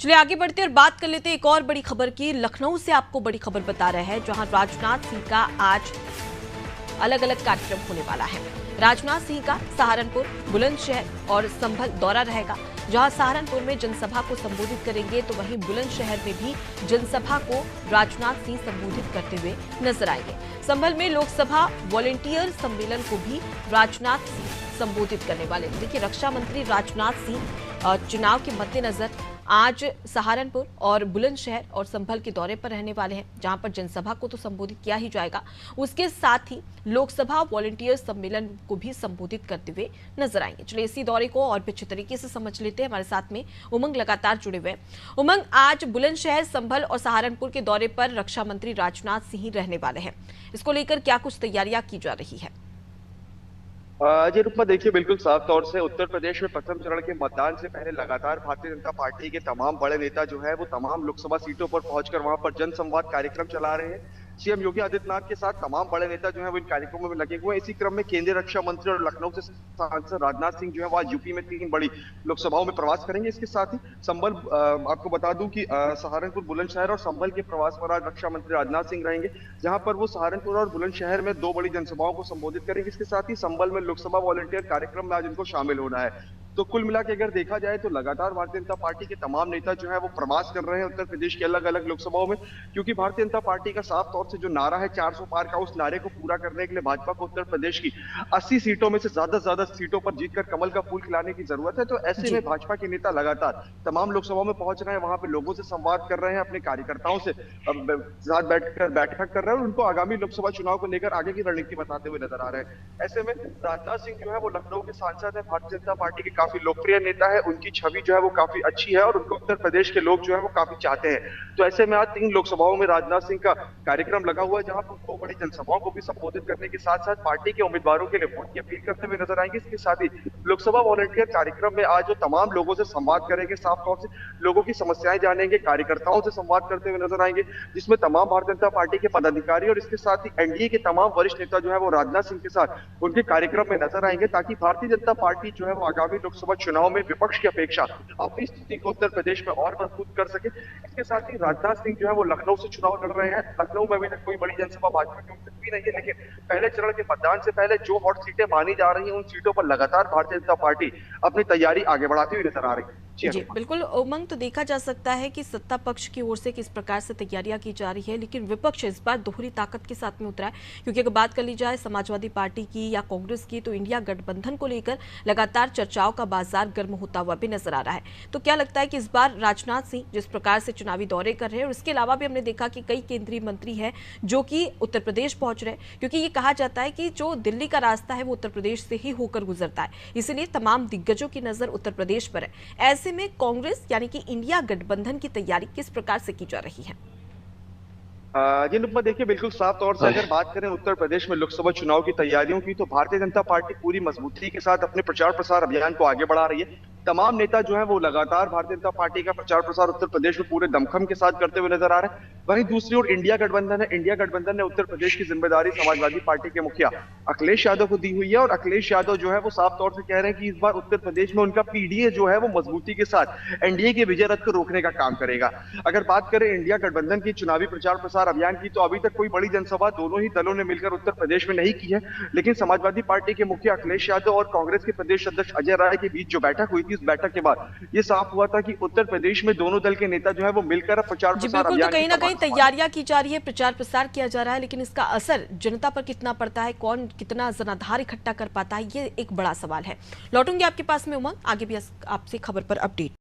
चलिए आगे बढ़ते और बात कर लेते हैं एक और बड़ी खबर की। लखनऊ से आपको बड़ी खबर बता रहे हैं, जहां राजनाथ सिंह का आज अलग अलग कार्यक्रम होने वाला है। राजनाथ सिंह का सहारनपुर, बुलंदशहर और संभल दौरा रहेगा। जहां सहारनपुर में जनसभा को संबोधित करेंगे तो वहीं बुलंदशहर में भी जनसभा को राजनाथ सिंह संबोधित करते हुए नजर आएंगे। संभल में लोकसभा वॉलंटियर सम्मेलन को भी राजनाथ सिंह संबोधित करने वाले। देखिए, रक्षा मंत्री राजनाथ सिंह चुनाव के मद्देनजर आज सहारनपुर और बुलंदशहर और संभल के दौरे पर रहने वाले हैं, जहां पर जनसभा को तो संबोधित किया ही जाएगा, उसके साथ ही लोकसभा वॉलंटियर सम्मेलन को भी संबोधित करते हुए नजर आएंगे। चलिए इसी दौरे को और भी अच्छे तरीके से समझ लेते हैं। हमारे साथ में उमंग लगातार जुड़े हुए हैं। उमंग, आज बुलंदशहर, संभल और सहारनपुर के दौरे पर रक्षा मंत्री राजनाथ सिंह ही रहने वाले हैं। इसको लेकर क्या कुछ तैयारियां की जा रही है? जी रूपा, देखिए बिल्कुल साफ तौर से उत्तर प्रदेश में प्रथम चरण के मतदान से पहले लगातार भारतीय जनता पार्टी के तमाम बड़े नेता जो है वो तमाम लोकसभा सीटों पर पहुंचकर वहां पर जनसंवाद कार्यक्रम चला रहे हैं। सीएम योगी आदित्यनाथ के साथ तमाम बड़े नेता जो है वो इन कार्यक्रमों में लगे हुए हैं। इसी क्रम में केंद्रीय रक्षा मंत्री और लखनऊ से सांसद राजनाथ सिंह जो है वो आज यूपी में 3 बड़ी लोकसभाओं में प्रवास करेंगे। इसके साथ ही संभल, आपको बता दूं कि सहारनपुर, बुलंदशहर और संभल के प्रवास पर आज रक्षा मंत्री राजनाथ सिंह रहेंगे, जहां पर वो सहारनपुर और बुलंदशहर में 2 बड़ी जनसभाओं को संबोधित करेंगे। इसके साथ ही संभल में लोकसभा वॉलंटियर कार्यक्रम में आज इनको शामिल होना है। तो कुल मिला के अगर देखा जाए तो लगातार भारतीय जनता पार्टी के तमाम नेता जो है वो प्रवास कर रहे हैं उत्तर प्रदेश के अलग अलग लोकसभाओं में, क्योंकि भारतीय जनता पार्टी का साफ तौर से जो नारा है 400 पार का, उस नारे को पूरा करने के लिए भाजपा को उत्तर प्रदेश की 80 सीटों में से ज्यादा सीटों पर जीतकर कमल का फूल खिलाने की जरूरत है। तो ऐसे में भाजपा के नेता लगातार तमाम लोकसभाओं में पहुंच रहे हैं, वहां पे लोगों से संवाद कर रहे हैं, अपने कार्यकर्ताओं से साथ बैठक कर रहे हैं और उनको आगामी लोकसभा चुनाव को लेकर आगे की रणनीति बताते हुए नजर आ रहे हैं। ऐसे में राजनाथ सिंह जो है वो लखनऊ के सांसद है, भारतीय जनता पार्टी के काफी लोकप्रिय नेता है, उनकी छवि जो है वो काफी अच्छी है और उनको उत्तर प्रदेश के लोग जो है वो काफी चाहते हैं। तो ऐसे में आज 3 लोकसभाओं में राजनाथ सिंह का कार्यक्रम लगा हुआ है, जहां पर 2 बड़ी जनसभाओं को भी संबोधित करने के साथ साथ पार्टी के उम्मीदवारों के लिए वोट की अपील करते हुए नजर आएंगे। इसके साथ ही लोकसभा वॉलंटियर कार्यक्रम में आज जो तमाम लोगों से संवाद करेंगे, साफ तौर से लोगों की समस्याएं जानेंगे, कार्यकर्ताओं से संवाद करते हुए नजर आएंगे, जिसमें तमाम भारतीय जनता पार्टी के पदाधिकारी और इसके साथ ही एनडीए के तमाम वरिष्ठ नेता जो है वो राजनाथ सिंह के साथ उनके कार्यक्रम में नजर आएंगे, ताकि भारतीय जनता पार्टी जो है वो आगामी लोकसभा चुनाव में विपक्ष की अपेक्षा अपनी स्थिति को उत्तर प्रदेश में और मजबूत कर सके। इसके साथ ही राजनाथ सिंह जो है वो लखनऊ से चुनाव लड़ रहे हैं। लखनऊ में अभी तक कोई बड़ी जनसभा भाजपा की उठ सकती नहीं है, लेकिन पहले चरण के मतदान से पहले जो हॉट सीटें मानी जा रही हैं, उन सीटों पर लगातार भारतीय जनता पार्टी अपनी तैयारी आगे बढ़ाती हुई नजर आ रही है। जी बिल्कुल उमंग, तो देखा जा सकता है कि सत्ता पक्ष की ओर से किस प्रकार से तैयारियां की जा रही है, लेकिन विपक्ष इस बार दोहरी ताकत के साथ में उतरा है। क्योंकि अगर बात कर ली जाए समाजवादी पार्टी की या कांग्रेस की, तो इंडिया गठबंधन को लेकर लगातार चर्चाओं का बाजार गर्म होता हुआ भी नजर आ रहा है। तो क्या लगता है कि इस बार राजनाथ सिंह जिस प्रकार से चुनावी दौरे कर रहे हैं, और इसके अलावा भी हमने देखा कि कई केंद्रीय मंत्री हैं जो कि उत्तर प्रदेश पहुंच रहे हैं, क्योंकि ये कहा जाता है कि जो दिल्ली का रास्ता है वो उत्तर प्रदेश से ही होकर गुजरता है, इसलिए तमाम दिग्गजों की नजर उत्तर प्रदेश पर है। ऐसे में कांग्रेस यानी कि इंडिया गठबंधन की तैयारी किस प्रकार से की जा रही है? जी नुकमा, देखिए बिल्कुल साफ तौर से अगर बात करें उत्तर प्रदेश में लोकसभा चुनाव की तैयारियों की, तो भारतीय जनता पार्टी पूरी मजबूती के साथ अपने प्रचार प्रसार अभियान को आगे बढ़ा रही है। तमाम नेता जो है वो लगातार भारतीय जनता पार्टी का प्रचार प्रसार उत्तर प्रदेश में पूरे दमखम के साथ करते हुए नजर आ रहे हैं। वहीं दूसरी ओर इंडिया गठबंधन है। इंडिया गठबंधन ने उत्तर प्रदेश की जिम्मेदारी समाजवादी पार्टी के मुखिया अखिलेश यादव को दी हुई है और अखिलेश यादव जो है वो साफ तौर से कह रहे हैं कि इस बार उत्तर प्रदेश में उनका पीडीए जो है वो मजबूती के साथ एनडीए के विजय रथ को रोकने का काम करेगा। अगर बात करें इंडिया गठबंधन की चुनावी प्रचार प्रसार अभियान की, तो अभी तक कोई बड़ी जनसभा दोनों ही दलों ने मिलकर उत्तर प्रदेश में नहीं की है, लेकिन समाजवादी पार्टी के मुखिया अखिलेश यादव और कांग्रेस के प्रदेश अध्यक्ष अजय राय के बीच जो बैठक हुई थी, इस बैठक के बाद ये साफ हुआ था कि उत्तर प्रदेश में दोनों दल के नेता जो है वो मिलकर प्रचार प्रसार अभियान, तो कहीं ना कहीं तैयारियां की जा रही है, प्रचार प्रसार किया जा रहा है, लेकिन इसका असर जनता पर कितना पड़ता है, कौन कितना जनाधार इकट्ठा कर पाता है, ये एक बड़ा सवाल है। लौटूंगी आपके पास में उमंग, आगे भी आपसे खबर पर अपडेट।